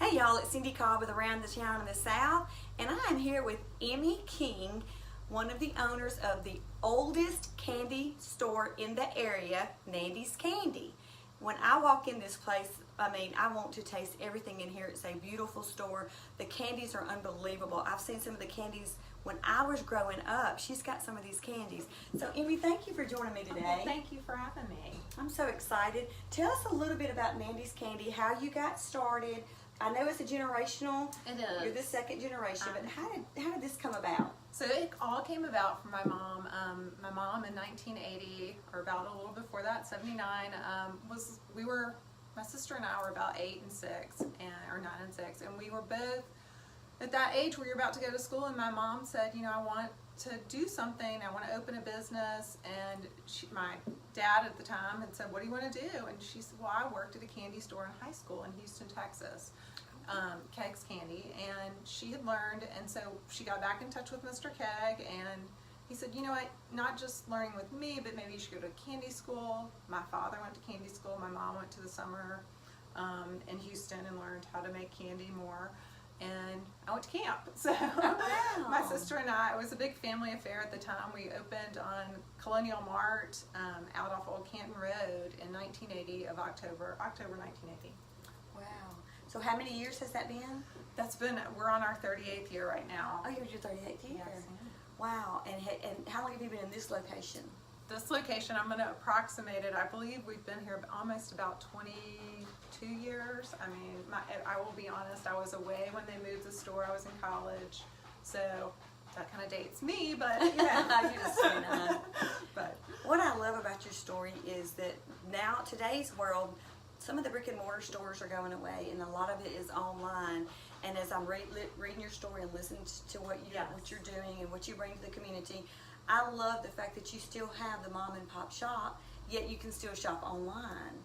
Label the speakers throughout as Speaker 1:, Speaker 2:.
Speaker 1: Hey y'all, it's Cindy Cobb with Around the Town in the South, and I am here with Emmie King, one of the owners of the oldest candy store in the area, Nandys Candy. When I walk in this place, I want to taste everything in here. It's a beautiful store. The candies are unbelievable. I've seen some of the candies when I was growing up. She's got some of these candies. So Emmie, thank you for joining me today.
Speaker 2: Well, thank you for having me.
Speaker 1: I'm so excited. Tell us a little bit about Nandys Candy, how you got started. I know it's a generational.
Speaker 2: It is.
Speaker 1: You're the second generation, but how did this come about?
Speaker 2: So it all came about from my mom. My mom in 1980, or about a little before that, 79, my sister and I were about 8 and 6, or 9 and 6, and we were both at that age where you're about to go to school, and my mom said, you know, I want to do something, I want to open a business, and my dad at the time had said, what do you want to do? And she said, well, I worked at a candy store in high school in Houston, Texas, Kegg's Candy, and she had learned, and so she got back in touch with Mr. Kegg, and he said, you know what, not just learning with me, but maybe you should go to candy school. My father went to candy school, my mom went to the summer in Houston and learned how to make candy more. And I went to camp. So
Speaker 1: wow.
Speaker 2: My sister and I, it was a big family affair at the time. We opened on Colonial Mart out off Old Canton Road in 1980 of October 1980.
Speaker 1: Wow. So how many years has that been?
Speaker 2: We're on our 38th year right now.
Speaker 1: Oh, you're your 38th year?
Speaker 2: Yes.
Speaker 1: Wow. And how long have you been in this location?
Speaker 2: This location, I'm going to approximate it. I believe we've been here almost about 22 years. I mean, I will be honest, I was away when they moved the store. I was in college, so that kind of dates me, but yeah.
Speaker 1: You're just saying that.
Speaker 2: But
Speaker 1: what I love about your story is that now, today's world, some of the brick and mortar stores are going away, and a lot of it is online. And as I'm reading your story and listening to what you're doing and what you bring to the community, I love the fact that you still have the mom and pop shop, yet you can still shop online.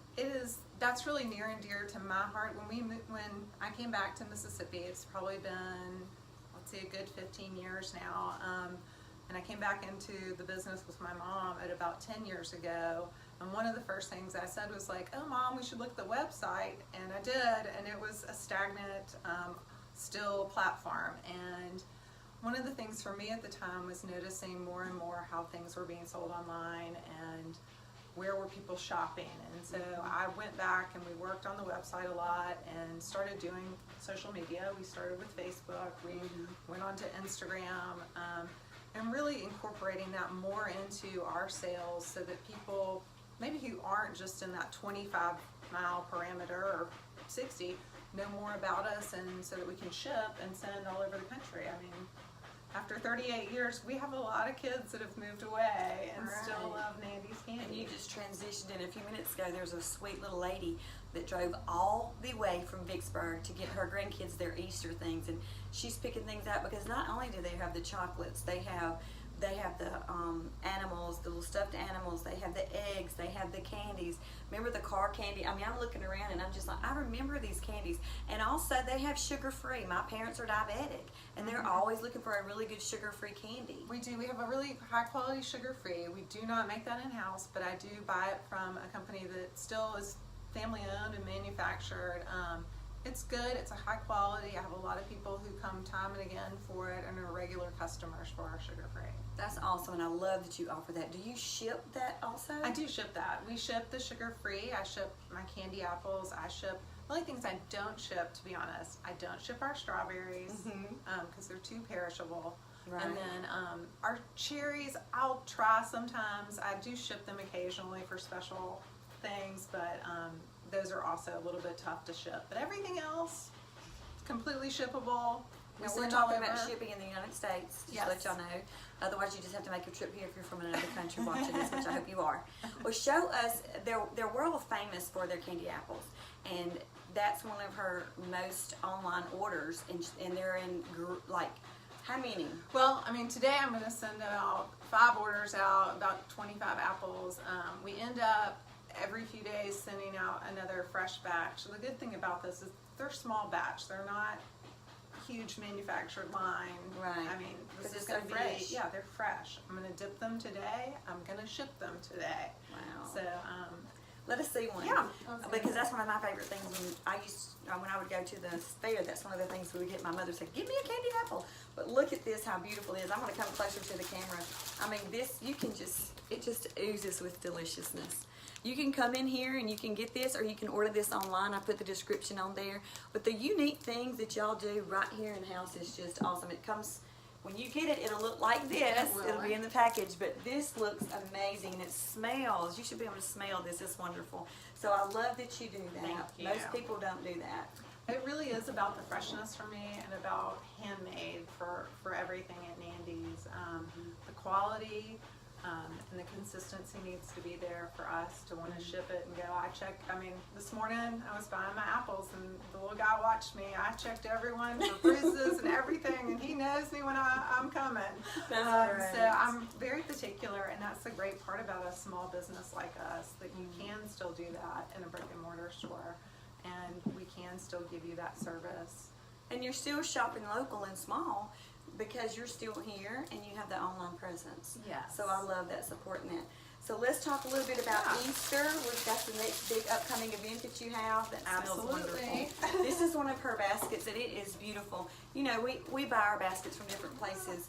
Speaker 2: That's really near and dear to my heart. When I came back to Mississippi, it's probably been, let's say, a good 15 years now. And I came back into the business with my mom at about 10 years ago. And one of the first things I said was like, oh Mom, we should look at the website. And I did, and it was a stagnant, still platform. And one of the things for me at the time was noticing more and more how things were being sold online and where were people shopping. And so I went back and we worked on the website a lot and started doing social media. We started with Facebook, we went on to Instagram, and really incorporating that more into our sales so that people, maybe who aren't just in that 25-mile parameter or 60, know more about us, and so that we can ship and send all over the country. I mean, after 38 years, we have a lot of kids that have moved away and still love Nandys Candy.
Speaker 1: And you just transitioned in a few minutes ago. There was a sweet little lady that drove all the way from Vicksburg to get her grandkids their Easter things, and she's picking things out because not only do they have the chocolates, they have the animals, the little stuffed animals, they have the eggs, they have the candies. Remember the car candy? I mean, I'm looking around and I'm just like, I remember these candies. And also they have sugar-free. My parents are diabetic, and they're always looking for a really good sugar-free candy.
Speaker 2: We do. We have a really high-quality sugar-free. We do not make that in-house, but I do buy it from a company that still is family-owned and manufactured. It's good, it's a high quality. I have a lot of people who come time and again for it and are regular customers for our sugar-free.
Speaker 1: That's awesome, and I love that you offer that. Do you ship that also?
Speaker 2: I do ship that. We ship the sugar-free. I ship my candy apples. I ship, the only things I don't ship, to be honest, I don't ship our strawberries because they're too perishable.
Speaker 1: Right.
Speaker 2: And then our cherries, I'll try sometimes. I do ship them occasionally for special things, but those are also a little bit tough to ship. But everything else, completely shippable.
Speaker 1: Now, we're talking about shipping in the United States, just to let y'all know. Otherwise, you just have to make a trip here if you're from another country watching this, which I hope you are. Well, show us, they're world famous for their candy apples, and that's one of her most online orders, and they're in, like, how many?
Speaker 2: Well, I mean, today I'm going to send out 5 orders out, about 25 apples. We end up every few days sending out another fresh batch. The good thing about this is they're small batch. They're not huge manufactured line.
Speaker 1: Right.
Speaker 2: I mean, this is going to be, yeah, they're fresh. I'm going to dip them today. I'm going to ship them today.
Speaker 1: Wow.
Speaker 2: So,
Speaker 1: Let us see one.
Speaker 2: Yeah.
Speaker 1: Because that's one of my favorite things when I would go to the fair. That's one of the things we would get. My mother said, "Give me a candy apple." But look at this, how beautiful it is. I'm going to come closer to the camera. I mean, this, it just oozes with deliciousness. You can come in here and you can get this, or you can order this online. I put the description on there. But the unique things that y'all do right here in house is just awesome. It comes, when you get it, it'll look like this. It'll be in the package, but this looks amazing. It smells. You should be able to smell this. It's wonderful. So I love that you do that.
Speaker 2: Thank you.
Speaker 1: Most people don't do that.
Speaker 2: It really is about the freshness for me and about handmade for everything at Nandy's. The quality and the consistency needs to be there for us to want to ship it and go. This morning I was buying my apples and the little guy watched me. I checked everyone for bruises and everything, and he knows me when I'm coming.
Speaker 1: That's
Speaker 2: so I'm very particular, and that's the great part about a small business like us, that you can still do that in a brick and mortar store. And we can still give you that service.
Speaker 1: And you're still shopping local and small because you're still here and you have the online presence.
Speaker 2: Yes.
Speaker 1: So I love that, supporting that. So let's talk a little bit about Easter. That's the next big upcoming event that you have. That smells wonderful. This is one of her baskets, and it is beautiful. You know, we buy our baskets from different places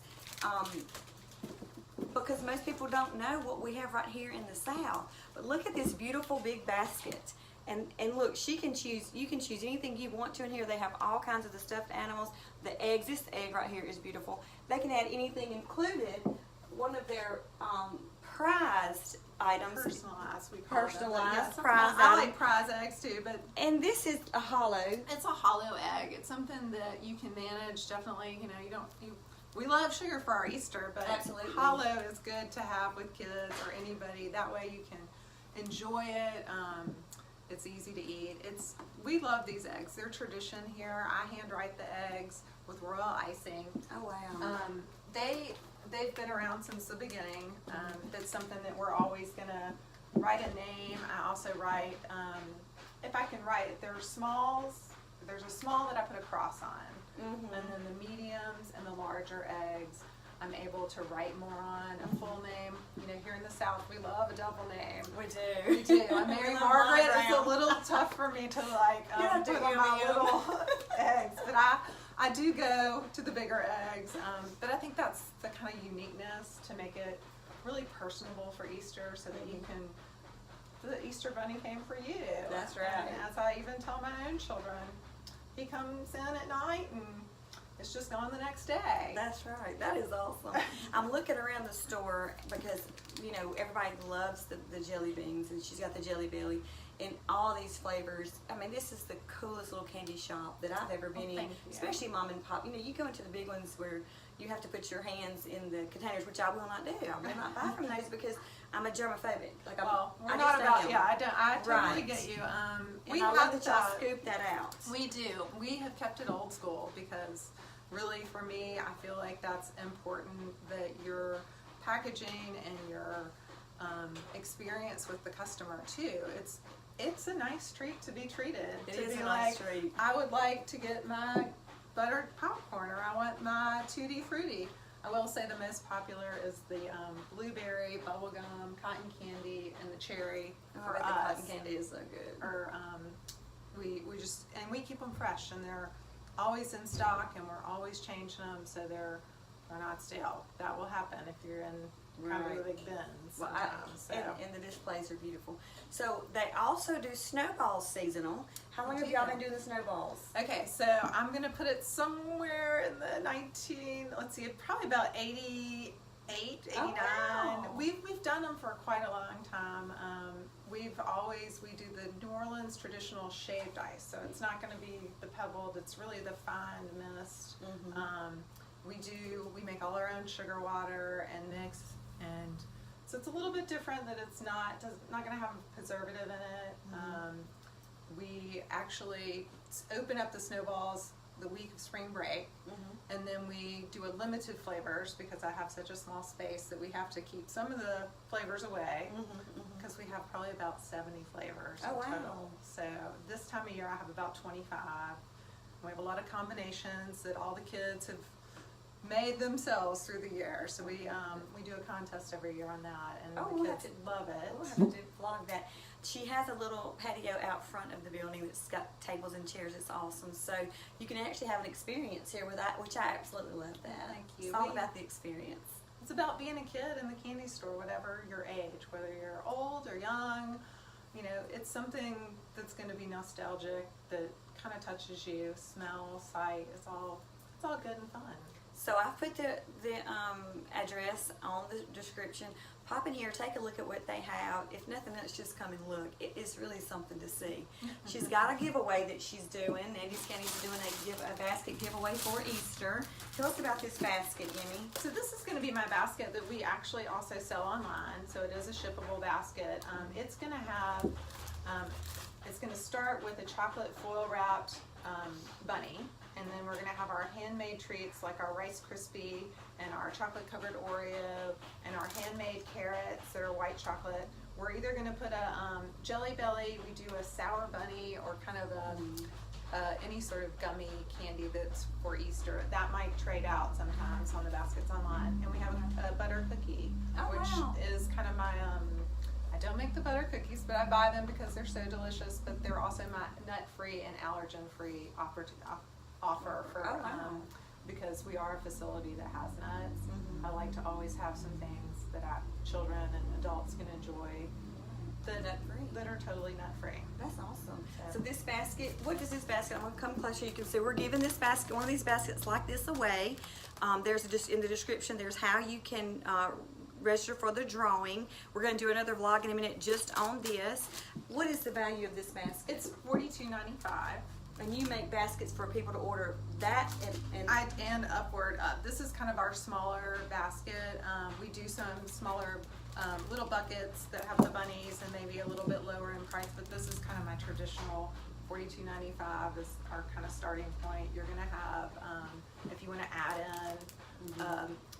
Speaker 1: because most people don't know what we have right here in the South. But look at this beautiful big basket. And look, you can choose anything you want to in here. They have all kinds of the stuffed animals. The eggs, this egg right here is beautiful. They can add anything included. One of their prized items.
Speaker 2: Personalized, we call
Speaker 1: personalized
Speaker 2: it.
Speaker 1: prize
Speaker 2: I
Speaker 1: item.
Speaker 2: like prize eggs too, but
Speaker 1: And this is a hollow.
Speaker 2: it's a hollow egg. It's something that you can manage. Definitely, we love sugar for our Easter, but
Speaker 1: Absolutely.
Speaker 2: hollow is good to have with kids or anybody. That way you can enjoy it. It's easy to eat. We love these eggs. They're tradition here. I hand write the eggs with royal icing.
Speaker 1: Oh wow.
Speaker 2: They've been around since the beginning. That's something that we're always gonna write a name. I also write, if I can write, there's smalls. There's a small that I put a cross on, and then the mediums and the larger eggs I'm able to write more on, a full name. Here in the South, we love a double name.
Speaker 1: We do.
Speaker 2: We do. Mary Margaret is a little tough for me to put on my little eggs, but I do go to the bigger eggs. But I think that's the kind of uniqueness to make it really personable for Easter, so that you can. The Easter Bunny came for you.
Speaker 1: That's right.
Speaker 2: And as I even tell my own children, he comes in at night and it's just gone the next day.
Speaker 1: That's right. That is awesome. I'm looking around the store because, everybody loves the jelly beans, and she's got the Jelly Belly in all these flavors. I mean, this is the coolest little candy shop that I've ever been in,
Speaker 2: thank you.
Speaker 1: especially mom and pop. You go into the big ones where you have to put your hands in the containers, which I will not do. I will not buy from those because I'm a germophobic.
Speaker 2: We're not about, I totally get you.
Speaker 1: We love that y'all scoop that out.
Speaker 2: We do. We have kept it old school because really for me, I feel like that's important, that your packaging and your experience with the customer too. It's a nice treat to be treated.
Speaker 1: It
Speaker 2: to
Speaker 1: is
Speaker 2: be
Speaker 1: a nice treat.
Speaker 2: I would like to get my buttered popcorn, or I want my Tutti Frutti. I will say the most popular is the blueberry, bubblegum, cotton candy, and the cherry. For
Speaker 1: The
Speaker 2: us.
Speaker 1: cotton candy is so good.
Speaker 2: Or we keep them fresh, and they're always in stock, and we're always changing them so they're not stale. That will happen if you're in kind of the big bins.
Speaker 1: Well,
Speaker 2: sometimes,
Speaker 1: and the displays are beautiful. So they also do snowballs seasonal. How long have y'all been doing the snowballs?
Speaker 2: Okay, so I'm gonna put it somewhere in the probably about 88, 89.
Speaker 1: wow.
Speaker 2: We've done them for quite a long time. We do the New Orleans traditional shaved ice, so it's not gonna be the pebbled, it's really the fine mist. We make all our own sugar water and mix, and so it's a little bit different, that it's not gonna have a preservative in it. We actually open up the snowballs the week of spring break, and then we do a limited flavors because I have such a small space that we have to keep some of the flavors away, because we have probably about 70 flavors in total. So this time of year I have about 25. We have a lot of combinations that all the kids have made themselves through the year. So we do a contest every year on that, and the kids love it.
Speaker 1: We'll have to vlog that. she has a little patio out front of the building that's got tables and chairs. It's awesome. So you can actually have an experience here with that, which I absolutely love that.
Speaker 2: Thank you.
Speaker 1: It's all about the experience.
Speaker 2: It's about being a kid in the candy store, whatever your age, whether you're old or young. You know, it's something that's going to be nostalgic, that kind of touches you. Smell, sight, it's all good and fun.
Speaker 1: So I put the address on the description. Pop in here, take a look at what they have. If nothing else, just come and look. It is really something to see. She's got a giveaway that she's doing. Nandys Candy's doing a basket giveaway for Easter. Tell us about this basket, Emmie.
Speaker 2: So this is going to be my basket that we actually also sell online. So it is a shippable basket. It's going to have, it's going to start with a chocolate foil wrapped bunny. And then we're going to have our handmade treats like our Rice Krispie and our chocolate covered Oreo and our handmade carrots that are white chocolate. We're either going to put a Jelly Belly, we do a sour bunny, or kind of any sort of gummy candy that's for Easter. That might trade out sometimes on the baskets online. And we have a butter cookie, which is kind of my, I don't make the butter cookies, but I buy them because they're so delicious, but they're also my nut-free and allergen-free offer for because we are a facility that has nuts. I like to always have some things that children and adults can enjoy that are totally nut-free.
Speaker 1: That's awesome. So this basket, what does this basket, I'm going to come closer, you can see we're giving this basket, one of these baskets like this away. There's just in the description, there's how you can register for the drawing. We're going to do another vlog in a minute just on this. What is the value of this basket?
Speaker 2: It's $42.95.
Speaker 1: And you make baskets for people to order that
Speaker 2: and upward up. This is kind of our smaller basket. We do some smaller little buckets that have the bunnies and maybe a little bit lower in price, but this is kind of my traditional $42.95 is our kind of starting point. You're going to have, if you want to add in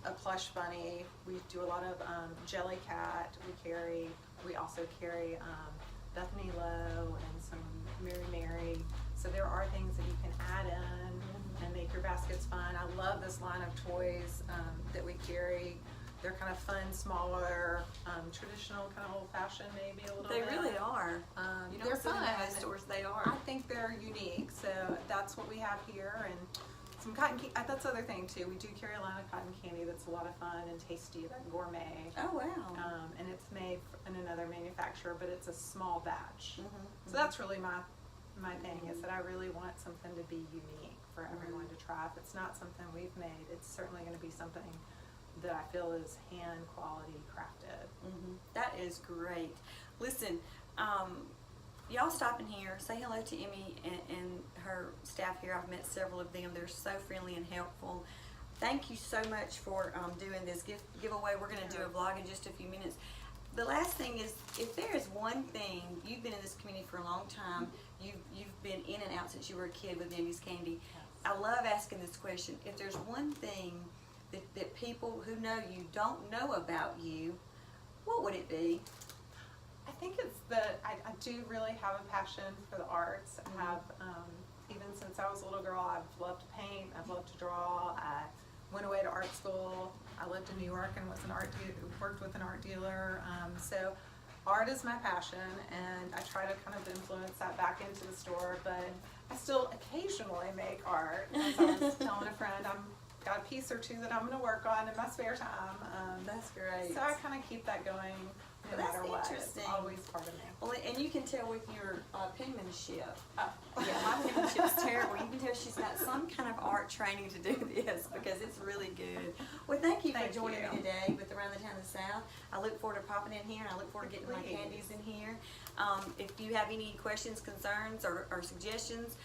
Speaker 2: a plush bunny, we do a lot of Jelly Cat. We also carry Bethany Lowe and some Mary. So there are things that you can add in and make your baskets fun. I love this line of toys that we carry. They're kind of fun, smaller, traditional, kind of old-fashioned maybe a little bit.
Speaker 1: They really are. You don't
Speaker 2: they're
Speaker 1: see them
Speaker 2: fun.
Speaker 1: in most stores. They are.
Speaker 2: I think they're unique. So that's what we have here. And some cotton candy. That's the other thing too. We do carry a line of cotton candy that's a lot of fun and tasty, like gourmet.
Speaker 1: Oh wow.
Speaker 2: And it's made in another manufacturer, but it's a small batch. So that's really my thing is that I really want something to be unique for everyone to try. If it's not something we've made, it's certainly going to be something that I feel is hand quality crafted.
Speaker 1: That is great. Listen, y'all stop in here, say hello to Emmie and her staff here. I've met several of them. They're so friendly and helpful. Thank you so much for doing this giveaway. We're going to do a vlog in just a few minutes. The last thing is, if there is one thing, you've been in this community for a long time, you've been in and out since you were a kid with Nandys Candy. I love asking this question. If there's one thing that people who know you don't know about you, what would it be?
Speaker 2: I think it's that I do really have a passion for the arts. I have, even since I was a little girl, I've loved to paint, I've loved to draw. I went away to art school. I lived in New York and was worked with an art dealer. So art is my passion, and I try to kind of influence that back into the store, but I still occasionally make art. As I was telling a friend, I've got a piece or two that I'm going to work on in my spare time.
Speaker 1: That's great.
Speaker 2: So I kind of keep that going no matter what. It's always part of me.
Speaker 1: Well, and you can tell with your penmanship. Yeah, my penmanship's terrible. You can tell she's got some kind of art training to do this because it's really good. Well, thank you for joining me today with Around the Town of the South. I look forward to popping in here, and I look forward to getting my candies in here. If you have any questions, concerns, or suggestions,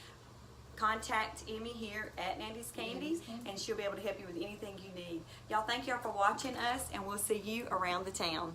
Speaker 1: contact Emmie here at Nandys Candy, and she'll be able to help you with anything you need. Y'all, thank y'all for watching us, and we'll see you around the town.